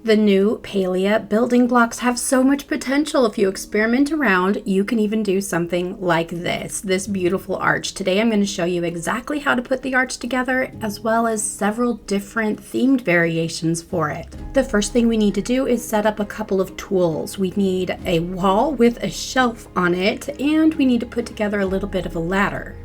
The new Palia building blocks have so much potential. If you experiment around, you can even do something like this beautiful arch. Today I'm going to show you exactly how to put the arch together, as well as several different themed variations for it. The first thing we need to do is set up a couple of tools. We need a wall with a shelf on it, and we need to put together a little bit of a ladder.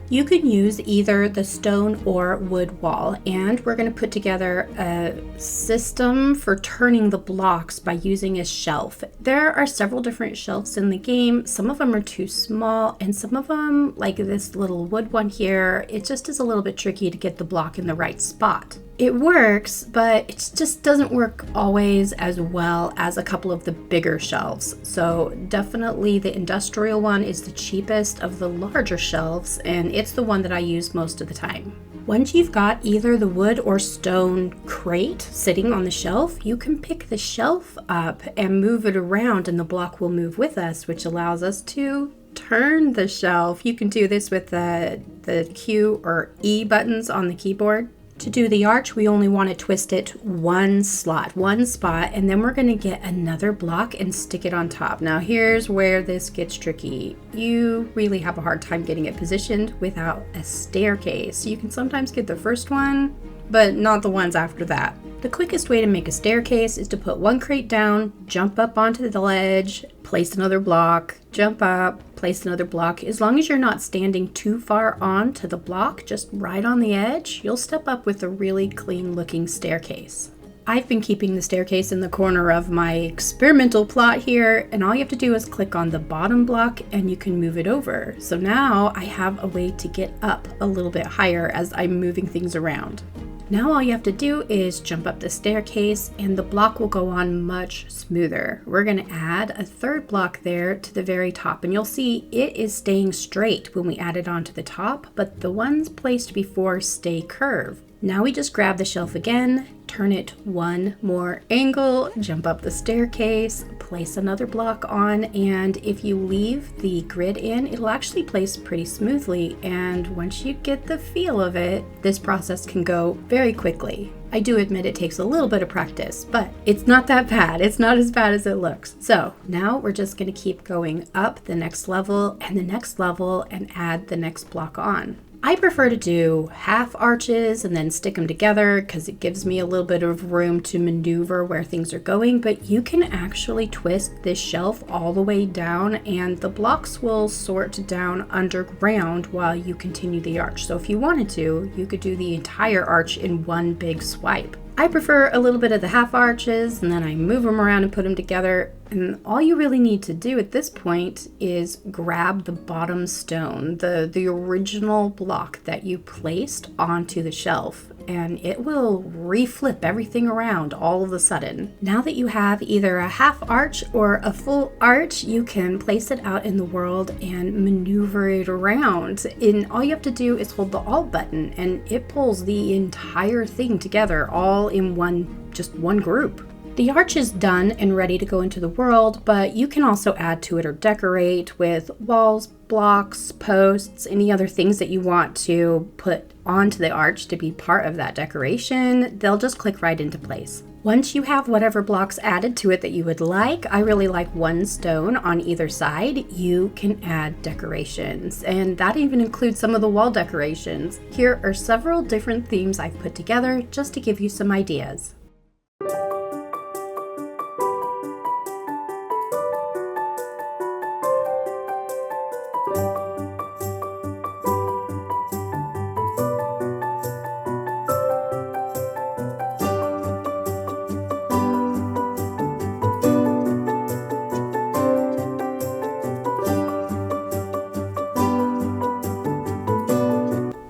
You can use either the stone or wood wall, and we're going to put together a system for turning the blocks by using a shelf. There are several different shelves in the game. Some of them are too small, and some of them, like this little wood one here, it just is a little bit tricky to get the block in the right spot. It works, but it just doesn't work always as well as a couple of the bigger shelves. So definitely the industrial one is the cheapest of the larger shelves, and it's the one that I use most of the time. Once you've got either the wood or stone crate sitting on the shelf, you can pick the shelf up and move it around, and the block will move with us, which allows us to turn the shelf. You can do this with the Q or E buttons on the keyboard. To do the arch, we only want to twist it one spot, and then we're going to get another block and stick it on top. Now here's where this gets tricky. You really have a hard time getting it positioned without a staircase. You can sometimes get the first one, but not the ones after that. The quickest way to make a staircase is to put one crate down, jump up onto the ledge, place another block, jump up, place another block. As long as you're not standing too far onto the block, just right on the edge, you'll step up with a really clean looking staircase. I've been keeping the staircase in the corner of my experimental plot here, and all you have to do is click on the bottom block and you can move it over. So now I have a way to get up a little bit higher as I'm moving things around. Now all you have to do is jump up the staircase and the block will go on much smoother. We're going to add a third block there to the very top, and you'll see it is staying straight when we add it onto the top, but the ones placed before stay curved. Now we just grab the shelf again, turn it one more angle, jump up the staircase, place another block on, and if you leave the grid in, it'll actually place pretty smoothly, and once you get the feel of it, this process can go very quickly. I do admit it takes a little bit of practice, but it's not that bad. It's not as bad as it looks. So now we're just going to keep going up the next level and the next level and add the next block on. I prefer to do half arches and then stick them together because it gives me a little bit of room to maneuver where things are going, but you can actually twist this shelf all the way down and the blocks will sort down underground while you continue the arch. So if you wanted to, you could do the entire arch in one big swipe. I prefer a little bit of the half arches, and then I move them around and put them together, and all you really need to do at this point is grab the bottom stone, the original block that you placed onto the shelf, and it will reflip everything around all of a sudden. Now that you have either a half arch or a full arch, you can place it out in the world and maneuver it around. And all you have to do is hold the Alt button and it pulls the entire thing together all in just one group. The arch is done and ready to go into the world, but you can also add to it or decorate with walls, blocks, posts, any other things that you want to put onto the arch to be part of that decoration. They'll just click right into place. Once you have whatever blocks added to it that you would like, I really like one stone on either side, you can add decorations, and that even includes some of the wall decorations. Here are several different themes I've put together just to give you some ideas.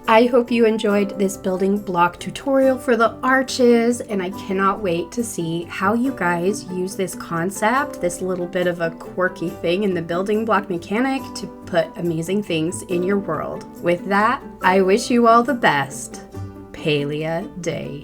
I hope you enjoyed this building block tutorial for the arches, and I cannot wait to see how you guys use this concept, this little bit of a quirky thing in the building block mechanic, to put amazing things in your world. With that, I wish you all the best. Palia Day.